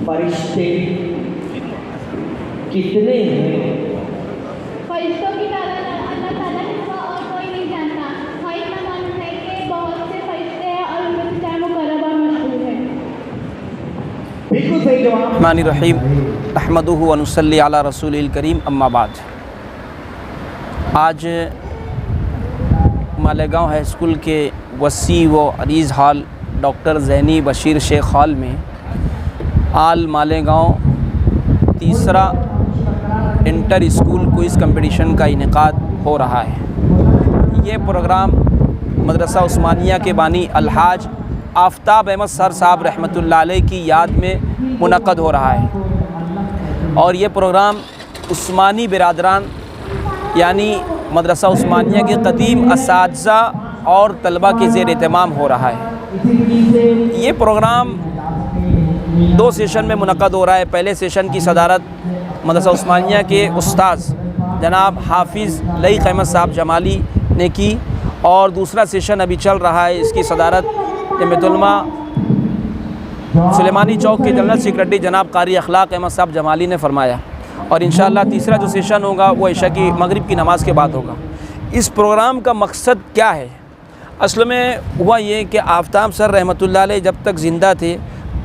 फरिश्ते कितने हैं? फरिश्तों की तादाद अल्लाह ताला के सिवा और कोई नहीं जानता। हाँ, इतना मालूम है कि बहुत से फरिश्ते हैं और उनमें से चार मुकर्रब और मशहूर हैं। बिल्कुल सही जवाब। रहमानिर्रहीम अहमदुहु व नुसल्ली अला रसूलिल करीम अम्मा बाद। आज मालेगांव हाई स्कूल के वसी व अरीज़ हॉल डॉक्टर ज़ैनी बशीर शेख हॉल में आल मालेगांव तीसरा इंटर स्कूल क्विज़ कंपटीशन का इनेकाद हो रहा है। ये प्रोग्राम मदरसा उस्मानिया के बानी अलहाज आफ्ताब अहमद सर साहब रहमतुल्लाह अलैह की याद में मुनक़द हो रहा है और ये प्रोग्राम उस्मानी बिरादरान यानी मदरसा उस्मानिया के क़दीम असातिज़ा और तलबा के ज़ेर एहतमाम हो रहा है। ये प्रोग्राम 2 सेशन में मुनक़द हो रहा है। पहले सेशन की सदारत मदरसा उस्मानिया के उस्ताज़ जनाब हाफिज़ लईक़ अहमद साहब जमाली ने की और दूसरा सेशन अभी चल रहा है। इसकी सदारत जमीयत उलमा सुलेमानी चौक के जनरल सेक्रेटरी जनाब कारी अखलाक अहमद साहब जमाली ने फरमाया और इंशाअल्लाह तीसरा जो सेशन होगा वो इशा की मगरिब की नमाज़ के बाद होगा। इस प्रोग्राम का मकसद क्या है? असल में हुआ ये कि आफ्ताब सर रहमतुल्लाह अलैह जब तक ज़िंदा थे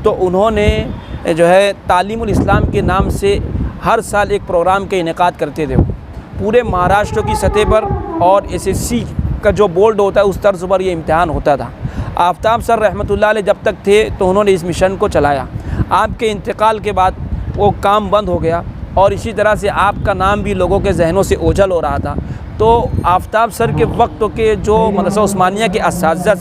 तो उन्होंने जो है तालीमुल इस्लाम के नाम से हर साल एक प्रोग्राम के इनेकाद करते थे। पूरे महाराष्ट्र की सतह पर और SSC का जो बोर्ड होता है उस तर्ज पर ये इम्तिहान होता था। आफ्ताब सर रहमतुल्लाह अलैह जब तक थे तो उन्होंने इस मिशन को चलाया। आपके इंतकाल के बाद वो काम बंद हो गया और इसी तरह से आपका नाम भी लोगों के जहनों से ओझल हो रहा था। तो आफ्ताब सर के वक्त के जो मदरसा उस्मानिया के असातिज़ा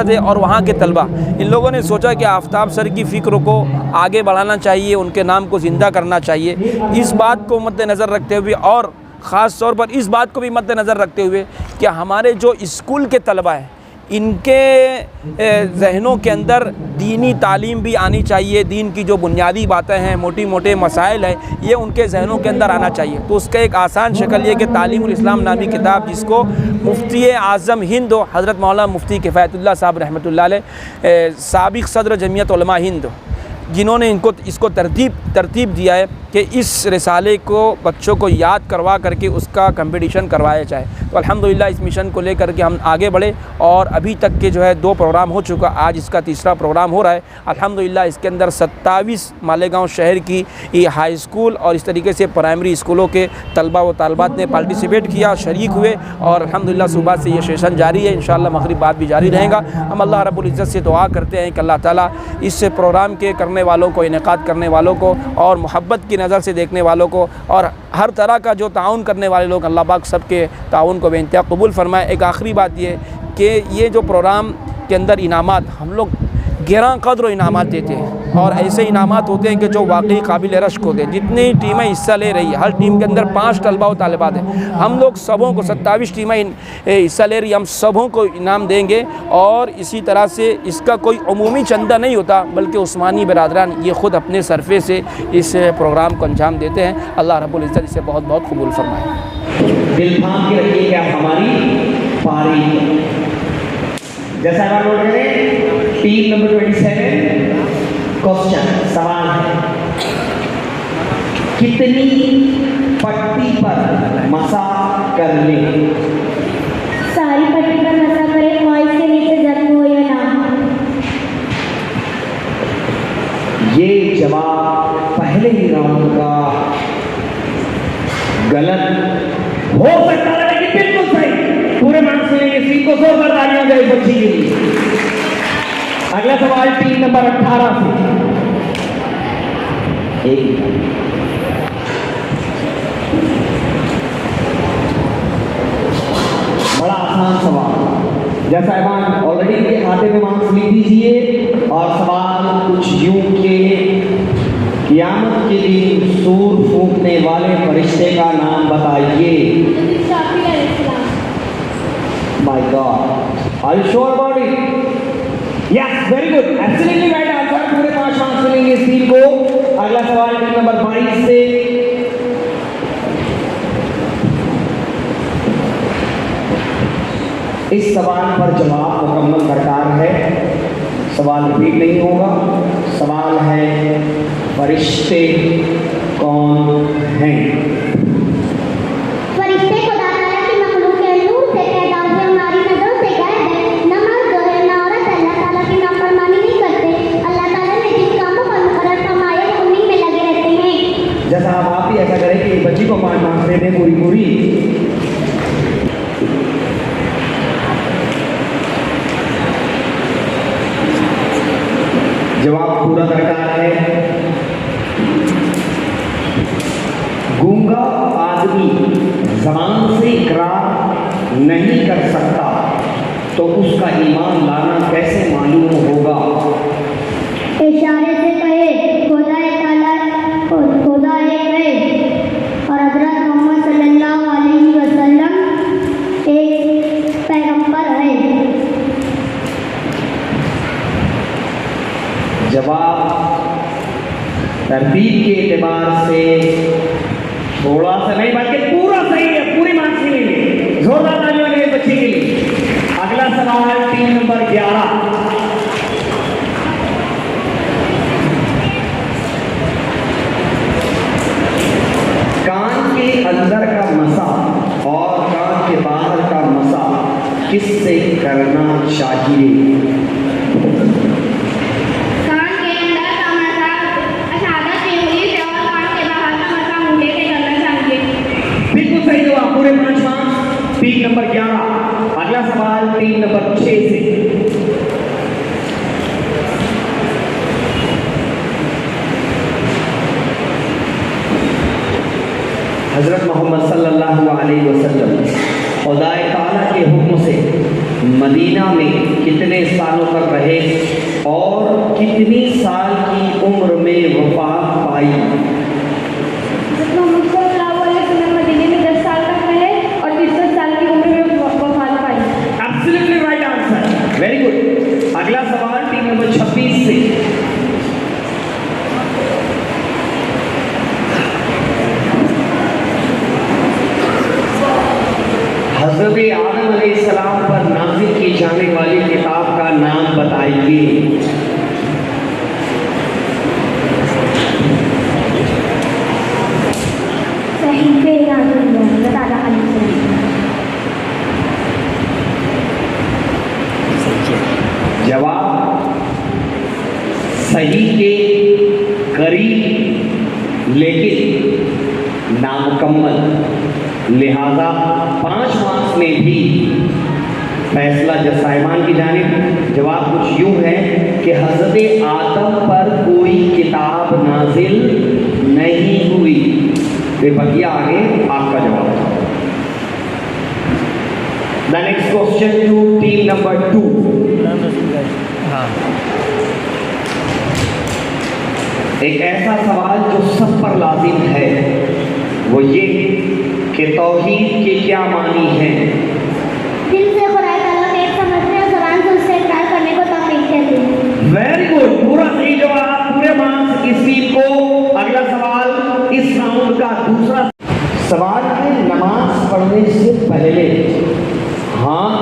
थे और वहाँ के तलबा, इन लोगों ने सोचा कि आफ्ताब सर की फ़िक्र को आगे बढ़ाना चाहिए, उनके नाम को ज़िंदा करना चाहिए। इस बात को मद्देनज़र रखते हुए और ख़ास तौर पर इस बात को भी मद्देनज़र रखते हुए कि हमारे जो स्कूल के तलबा हैं इनके जहनों के अंदर दीनी तालीम भी आनी चाहिए। दीन की जो बुनियादी बातें हैं, मोटी मोटे मसाइल हैं, ये उनके जहनों के अंदर आना चाहिए। तो उसका एक आसान शक्ल ये कि तालीमुल इस्लाम नामी किताब जिसको मुफ्ती आज़म हिंद हज़रत मौलाना मुफ्ती किफ़ायतुल्लाह साहब रहमतुल्लाह अलैह साबिक़ सदर जमियत उलमा हिंद जिन्होंने इसको तरतीब दिया है कि इस रिसाले को बच्चों को याद करवा करके उसका कंपटीशन करवाया जाए। तो अल्हम्दुलिल्लाह इस मिशन को लेकर के हम आगे बढ़े और अभी तक के जो है 2 प्रोग्राम हो चुका, आज इसका तीसरा प्रोग्राम हो रहा है। अल्हम्दुलिल्लाह इसके अंदर 27 मालेगांव शहर की ये हाई स्कूल और इस तरीके से प्राइमरी स्कूलों के तलबा व तालबात ने पार्टिसिपेट किया, शरीक हुए और अल्हम्दुलिल्लाह सुबह से ये सेशन जारी है। इंशाअल्लाह मगरिब बाद भी जारी रहेगा। हम अल्लाह रब्बुल इज़्ज़त से दुआ करते हैं कि अल्लाह ताला इस प्रोग्राम के करने वालों को, इनेकाद करने वालों को और मोहब्बत की नज़र से देखने वालों को और हर तरह का जो ताउन करने वाले लोग, अल्लाह पाक सबके ताउन को बेइंतहा कबूल फरमाए। एक आखिरी बात ये कि ये जो प्रोग्राम के अंदर इनामात हम लोग गिरां कद्र इनामात देते हैं और ऐसे इनामात होते हैं कि जो वाकई काबिल रश्क होते हैं। जितनी टीमें हिस्सा ले रही है, हर टीम के अंदर 5 तलबा व तालिबात हैं। हम लोग सबों को 27 टीमें हिस्सा ले रही, हम सबों को इनाम देंगे और इसी तरह से इसका कोई अमूमी चंदा नहीं होता बल्कि उस्मानी बिरादरान ये ख़ुद अपने सरफे से इस प्रोग्राम को अंजाम देते हैं। अल्लाह रब्बुल इज़्ज़त इसे बहुत बहुत कबूल फरमाए। दिल थाम के रखिए कि अब हमारी पारी जैसा आप नोट करें। टीम नंबर 27 क्वेश्चन सवाल है, कितनी पट्टी पर मसा कर ले? सारी पट्टी पर मसा करें, मॉइल के नीचे जख्म हो या ना। ये जवाब पहले ही राउंड का गलत हो सकता है लेकिन बिल्कुल सही। पूरे मार्क्स मिलेंगे। सीट को जोरदार तालियां दें बच्ची के लिए। अगला सवाल टीम नंबर 18 से। बड़ा आसान सवाल। जैसा साहबान ऑलरेडी खाते में मार्क्स लिख दीजिए और सवाल कुछ यूं के क़यामत के दिन सूर फूंकने वाले फरिश्ते का नाम बताइए। My God, are you sure about it? Yes, very good. Absolutely right answer. पूरे 5 मार्क्स मिलेंगे इस टीम को। अगला सवाल टीम नंबर 22 से। इस सवाल पर जवाब मुकम्मल दरकार है। सवाल रिपीट नहीं होगा। सवाल है फरिश्ते कौन हैं? फरिश्ते खुदा ताला की मखलूक है, नूर से पैदा हुए, हमारी नजरों से गायब है। नमाज जो है ना औरत अल्लाह ताला की नाफरमानी नहीं करते। अल्लाह ताला ने जिन कामों पर मुकर्रर फरमाया वो उन्हीं में लगे रहते हैं। जैसा आप भी ऐसा करें कि बच्ची को 5 मार्क्स दे दें पूरी पूरी। जवाब पूरा दरकार है। गूंगा आदमी जबान से इकरार नहीं कर सकता तो उसका ईमान लाना कैसे मालूम होगा? इशारे से कहे खुदा ताला खुदा एक है और हजरत मोहम्मद सल्लल्लाहु अलैहि वसल्लम एक पैगंबर है। जवाब तरतीब के एतबार से थोड़ा सा नहीं बल्कि पूरा सही है, पूरी मार्क्स मिलेंगे। जोरदार तालियां मेरे बच्चे के लिए। अगला सवाल 3 नंबर 11। कान के अंदर का मसा और कान के बाहर का मसा किससे करना चाहिए? कान के अंदर का मसा अशादत की उंगली से और कान के बाहर का मसा मुंडे से करना चाहिए। बिल्कुल सही जवाब, पूरे 5 मार्क्स। 3 नंबर 11। अगला सवाल 3 नंबर 6 से। हजरत मोहम्मद सल्लल्लाहु अलैहि वसल्लम खुदा ताला के हुक्म से मदीना में कितने सालों तक रहे और कितनी साल की उम्र में वफात पाई? मदीने में 10 साल तक रहे और 63 साल की उम्र में वफात पाई। Absolutely right answer, very good. अगला सवाल 3 नंबर 26 से। हज़रत आदम अलैहिस्सलाम पर नाज़िल की जाने वाली किताब का नाम बताइए। सहीफ़े नाज़िल हज़रत आदम अलैहिस्सलाम। जवाब सही के करीब लेकिन नामुकम्मल, लिहाजा 5 मार्क्स में भी फैसला जसाइमान की जानिब। जवाब कुछ यूं है कि हज़रत आदम पर कोई किताब नाजिल नहीं हुई। बकिया आगे आपका जवाब। The next question to team number 2। एक ऐसा सवाल जो सब पर लाजिम है, वो ये कि तौहीद के क्या मानी हैं? दिल से खुदा ताला को एक समझने और ज़बान से उससे इकरार करने को तौहीद कहते हैं। वेरी गुड, पूरा सही जवाब, पूरे मार्क्स इस टीम को। अगला सवाल इस राउंड का दूसरा सवाल है, नमाज पढ़ने से पहले हाथ,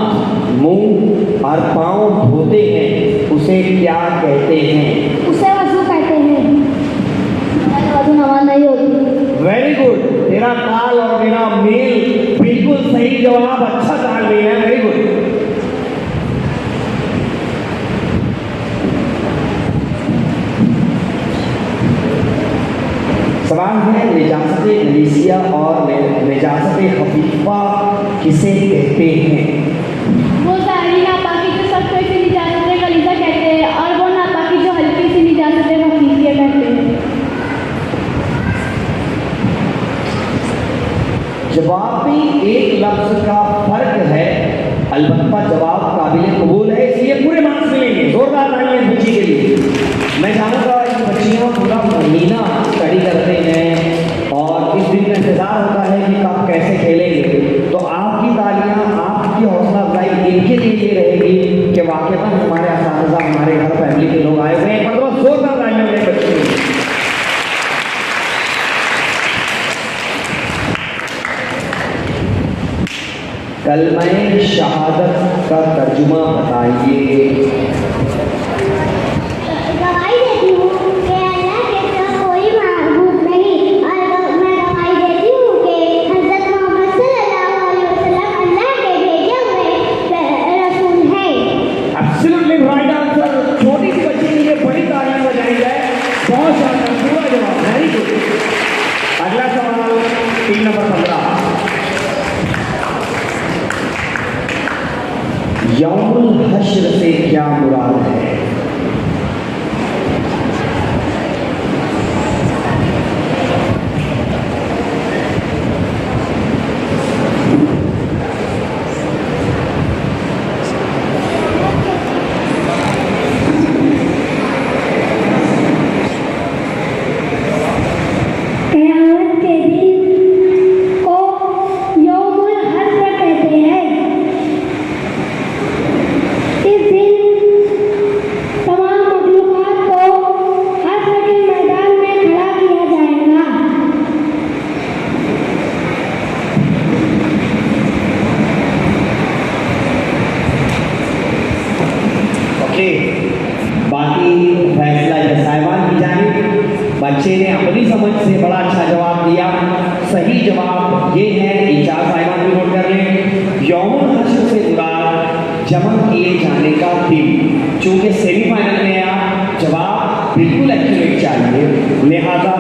मुंह और पाँव धोते हैं, उसे क्या कहते हैं? उसे वज़ू कहते हैं। वज़ू नमाज नहीं होती। वेरी गुड, तेरा ताल और मेरा मेल बिल्कुल सही जवाब, अच्छा ताल मेल है, वेरी गुड। सवाल है निजासत नलीसिया और निजासत खफीफा किसे कहते हैं? वो सारी नापाकी जो सब कोई सी निजासत गलीजा कहते हैं और वो नापाकी जो हल्की सी निजासत खफीफिया कहते हैं। जवाब भी एक लफ्ज का फर्क है, अलबत्ता जवाब काबिल कबूल है, इसलिए पूरे मार्क्स मिलेंगे। जोरदार तालियां बच्ची के लिए। मैं चाहूँगा कि बच्चियाँ पूरा महीना स्टडी करते हैं और इस दिन का इंतज़ार होता है कि कब कैसे खेलेंगे, तो आपकी तालियां, आपकी हौसला अफजाई इनके लिए ये रहेगी कि वाकई हमारे असातिज़ा, हमारे घर फैमिली के लोग आए हुए हैं। मतलब जोरदार तालियां मेरे बच्चों के लिए। कलमे शहादत का तर्जुमा बताइए। गवाही देती हूँ कि अल्लाह के सिवा कोई हश्र से क्या मुराद है? क़यामत के दिन को यौमुल हश्र कहते हैं। इस दिन तमाम मखलूक़ात को हश्र के मैदान में खड़ा किया जाएगा। ओके, बाकी फैसला जज साहिबान की जानिब। बच्चे ने अपनी समझ से बड़ा अच्छा जवाब दिया। सही जवाब ये है कि 4 साहिबान भी नोट कर लें। यौमुल हश्र से मुराद जमा किए जाने का दिन। चूंकि सेमीफाइनल में आप जवाब बिल्कुल एक्यूरेट चाहिए, लिहाजा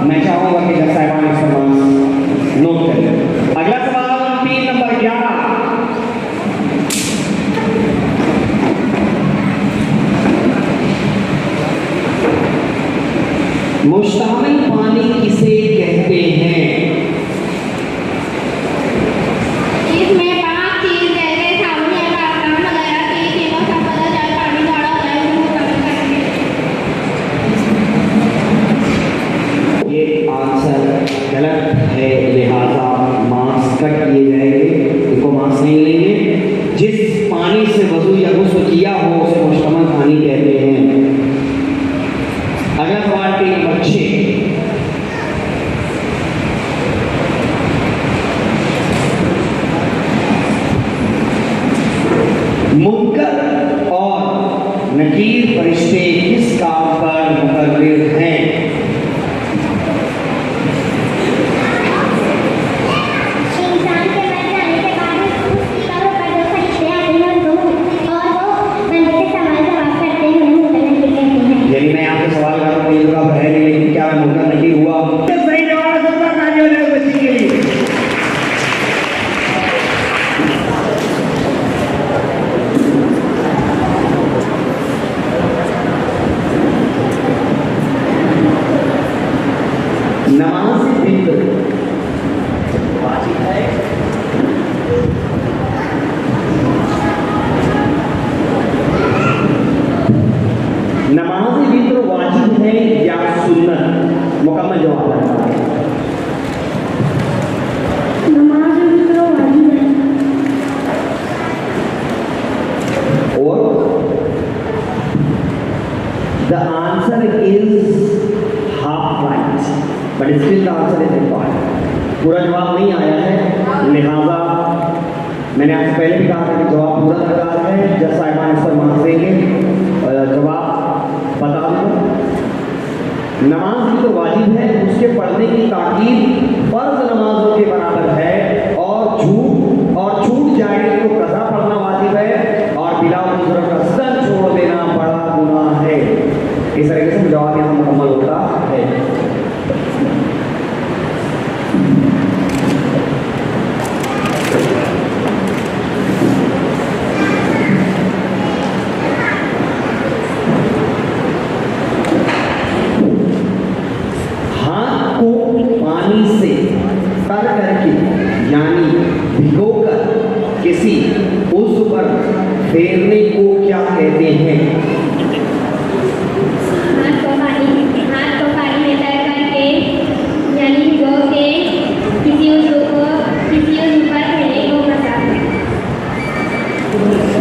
मैं चाहूँगा कि जज साहिबान इस पर नोट करें। अगला सवाल 3 नंबर 11। मुश्तामिल पानी किसे कहते हैं? इसमें 5 चीज जैसे साबुन या साबुन वगैरह की तीनों का पता चल पानी गाढ़ा होता है उसको कम करके। ये आंसर गलत है, लिहाजा मार्क्स कट किए जाएंगे, इनको मार्क्स नहीं लेंगे। जिस पानी से वजू या गुस्ल किया हो उसे मुश्तमिल पानी कहते हैं। अगला सवाल 3 नंबर 6। मुनकर और नकीर फरिश्ते किस काम पर मुकर्रर हैं? इंसान के मर जाने के बाद उसकी कब्र पर जो फरिश्ते आते हैं और वो बंदे से सवाल जवाब करते हैं उन्हें मुतनक्किर कहते हैं। यदि मैं आपसे सवाल करूं तो ये जवाब है नहीं, लेकिन क्या मैं मुनकर नकीर हुआ? सही जवाब होगा तालियों से बच्ची के लिए। नमाज फिक्र वाजिब है? नमाज वित्र वाजिब है या सुन्नत? मुकम्मल जवाब है। नमाज वित्र वाजिब है। और the answer is half right, but still the answer is required. पूरा जवाब नहीं आया है, लिहाजा मैंने आपसे पहले भी कहा था कि जवाब पूरा दरकार है। जज साहिबान इस पर मार्क्स देंगे। जवाब बता दो। नमाज भी तो वाजिब है, उसके पढ़ने की ताकीद फर्ज नमाजों के बराबर है। और छूट जाए तो कज़ा पढ़ना वाजिब है, और बिला उज़्र कसरत छोड़ देना बड़ा गुनाह है। इस तरीके से जवाब यहाँ मुकम्मल होता है। हाथ को पानी से तर करके यानी भिगोकर किसी उज़्व पर फेरने को क्या कहते हैं? हाथ को पानी में तर करके यानी भिगो के किसी उज़्व पर फेरने को कहते हैं।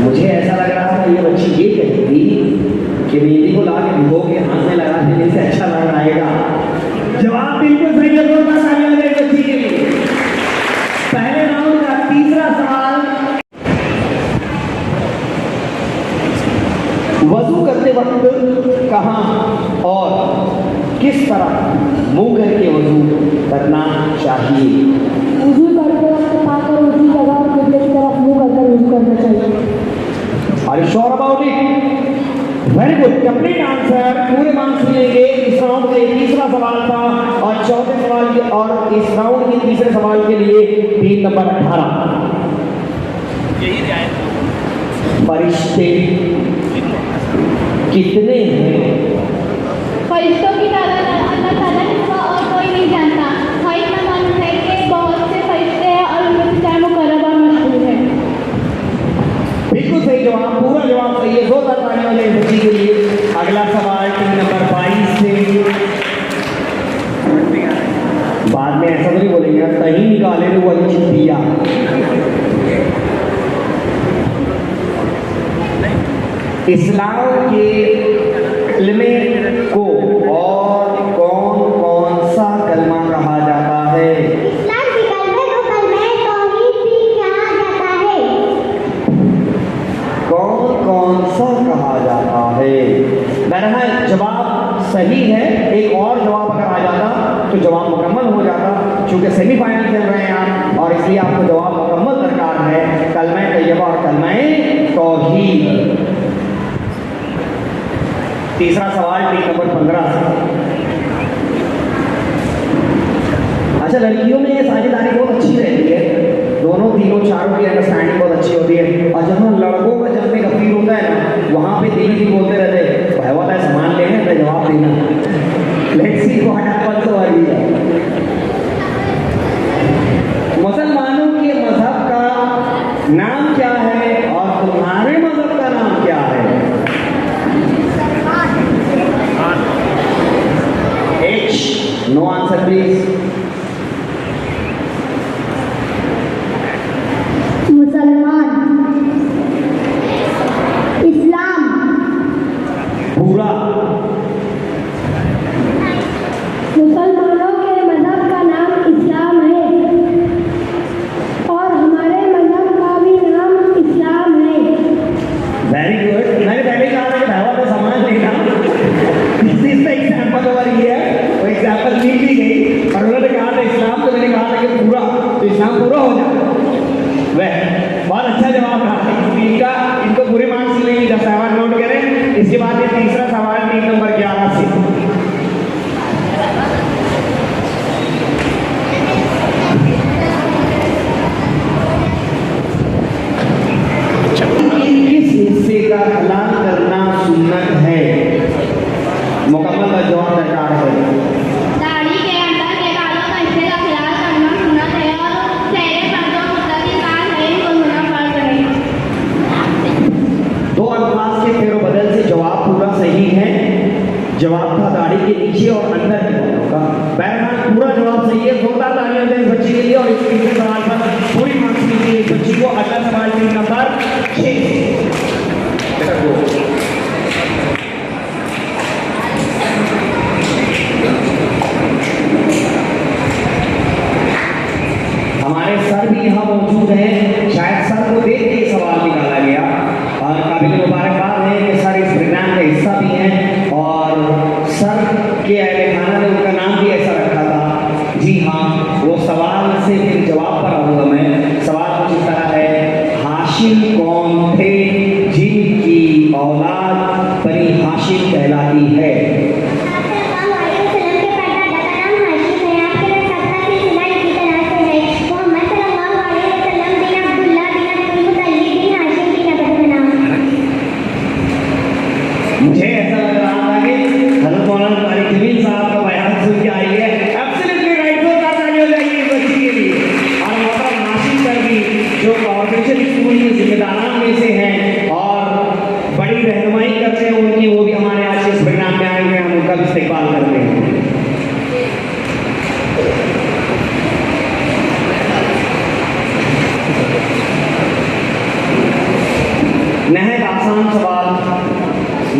मुझे ऐसा लग रहा था ये बच्ची ये कहेगी कि मेहंदी को ला के भिगो के हाथ में लगा देने से अच्छा लग आएगा। जवाब बिल्कुल सही है। बच्ची के लिए पहले राउंड का तीसरा सवाल। वजू करते वक्त कहाँ और किस तरह मुंह करके वजू करना चाहिए? वज़ू करते वक्त पाकर उसी जगह और क़िबले की तरफ मुँह करकर वज़ू करना चाहिए। Are you sure about it? Very good, complete answer. पूरे मार्क्स मिलेंगे। इस राउंड के तीसरा सवाल था और चौथे सवाल के और इस राउंड के तीसरे सवाल के लिए 3 नंबर 18। फरिश्ते कितने हैं? फरिश्तों की तादाद अल्लाह ताला के सिवा और कोई नहीं जानता। हाँ, इतना मालूम है कि बहुत से फरिश्ते हैं और उनमें से 4 मुकर्रब और मशहूर हैं। बिल्कुल सही जवाब, पूरा जवाब सही है। 2 तालियां वाले बच्ची के लिए। अगला सवाल टीम नंबर 22 से। बाद में ऐसा तो नहीं बोलेंगे सही निकाले तो वो अच्छी दिया। इस्लाम के कलमे को और कौन कौन सा कलमा कहा जाता है? इस्लाम के कलमे को कलमे तौहीद भी कहा जाता है। कौन कौन सा कहा जाता है? बहरहाल जवाब सही है। एक और जवाब अगर आ जाता तो जवाब मुकम्मल हो जाता। चूंकि सेमीफाइनल खेल रहे हैं आप और इसलिए आपको जवाब मुकम्मल दरकार है। कलमा तैयबा और कलमा तौहीद। तीसरा सवाल टीम नंबर 15 से। अच्छा, लड़कियों में ये साझेदारी बहुत अच्छी रहती है। दोनों तीनों चारों की अंडरस्टैंडिंग बहुत अच्छी होती है। और जब लड़कों का जब में अपील होता है ना, वहाँ पे दिल भी बोलते रहते हैं भाई होता है सामान लेने तो जवाब देना। Let's see what happens over here. मुसलमानों के मजहब का नाम क्या है और तुम्हारे मजहब का नाम क्या है? No answer please. मुसलमान, इस्लाम, पूरा। मुसलमानों के मजहब का नाम इस्लाम है और हमारे मजहब का भी नाम इस्लाम है। Very good. मैंने पहले कहा था कि ढाबा पे सामान लेना। इसका एग्जाम्पल ओवर है। वो एग्जाम्पल ली भी गई और उन्होंने कहा था इस्लाम, तो मैंने कहा था कि पूरा, तो इस्लाम पूरा हो जाए। वह बहुत अच्छा जवाब रहा इनका। इनको पूरे मार्क्स मिलेंगे जब सवाल नोट करें। इसके बाद ये तीसरा सवाल टीम नंबर 11 से। किस हिस्से का हलाल करना सुन्नत है? मुकम्मल जवाब दरकार है। दाढ़ी के अंदर के बालों का हिस्से का खिलाफ करना सुन्नत है और चेहरे पर जो मुस्तकिल बाल है इनको धोना फर्ज है। 2 अल्फाज के फेरो बदल से जवाब पूरा सही है। जवाब था दाढ़ी के नीचे और अंदर के बालों का। बहरहाल पूरा जवाब सही है। 2 तालियां दें इस बच्ची के लिए और इस तीसरे सवाल पर पूरी मार्क्स मिलती है इस बच्ची को। अगला सवाल टीम नंबर 6। हमारे सर भी यहाँ मौजूद हैं। शायद सर को देख के सवाल निकाला गया और काबिल मुबारकबाद है कि सर इस प्रोग्राम का हिस्सा भी हैं और सर के अहले खाना ने उनका नाम भी ऐसा रखा था। जी हाँ, वो सवाल से फिर जवाब पर आऊँगा मैं। सवाल कुछ इस तरह है, हाशिम कौन थे जिनकी औलाद बनी हाशिम कहलाती है? मुझे ऐसा लग रहा था कि हज़रत मौलाना तारिक जमील साहब का बयान सुन के आई है। Absolutely right. 2 तालियां हो जाएगी इस बच्ची के लिए। और मोहतरम नासिर सर भी जो कॉर्पोरेशन स्कूल के जिम्मेदारान में से हैं और बड़ी रहनुमाई करते हैं उनकी, वो भी हमारे आज इस प्रोग्राम में आए हुए हैं। हम उनका भी इस्तेमाल करते हैं। नहायत आसान सवाल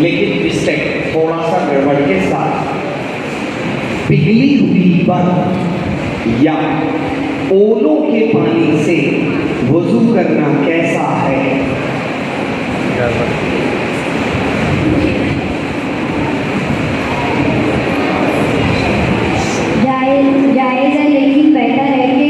लेकिन मिस्टेक थोड़ा सा गड़बड़ के साथ। पिघली हुई बर्फ या ओलों के पानी से वजू करना कैसा है? जायज़ है लेकिन बेहतर है कि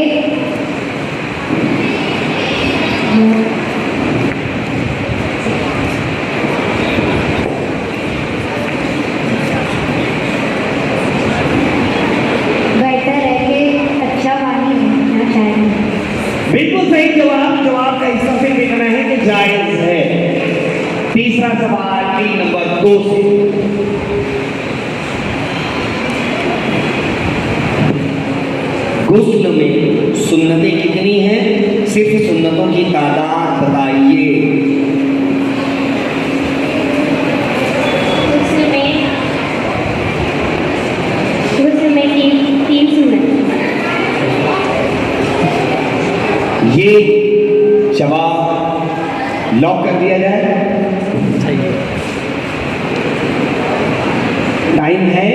अच्छा पानी होना चाहिए। बिल्कुल सही जवाब। जवाब का हिस्सा से देखना है कि जायज है। शब्दों से। गुस्ल में सुन्नतें कितनी हैं? सिर्फ सुन्नतों की तादाद बताइए। गुस्ल में तीन सुन्नत। ये जवाब लॉक कर दिया जाए। टाइम है।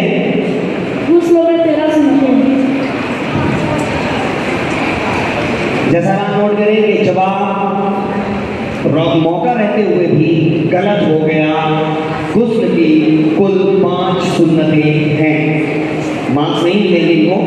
गुस्ल में 13 सुन्नतें। जैसा आप नोट करें कि जवाब मौका रहते हुए भी गलत हो गया। गुस्ल की कुल 5 सुन्नतें हैं। मार्क्स नहीं मिलेंगे इनको।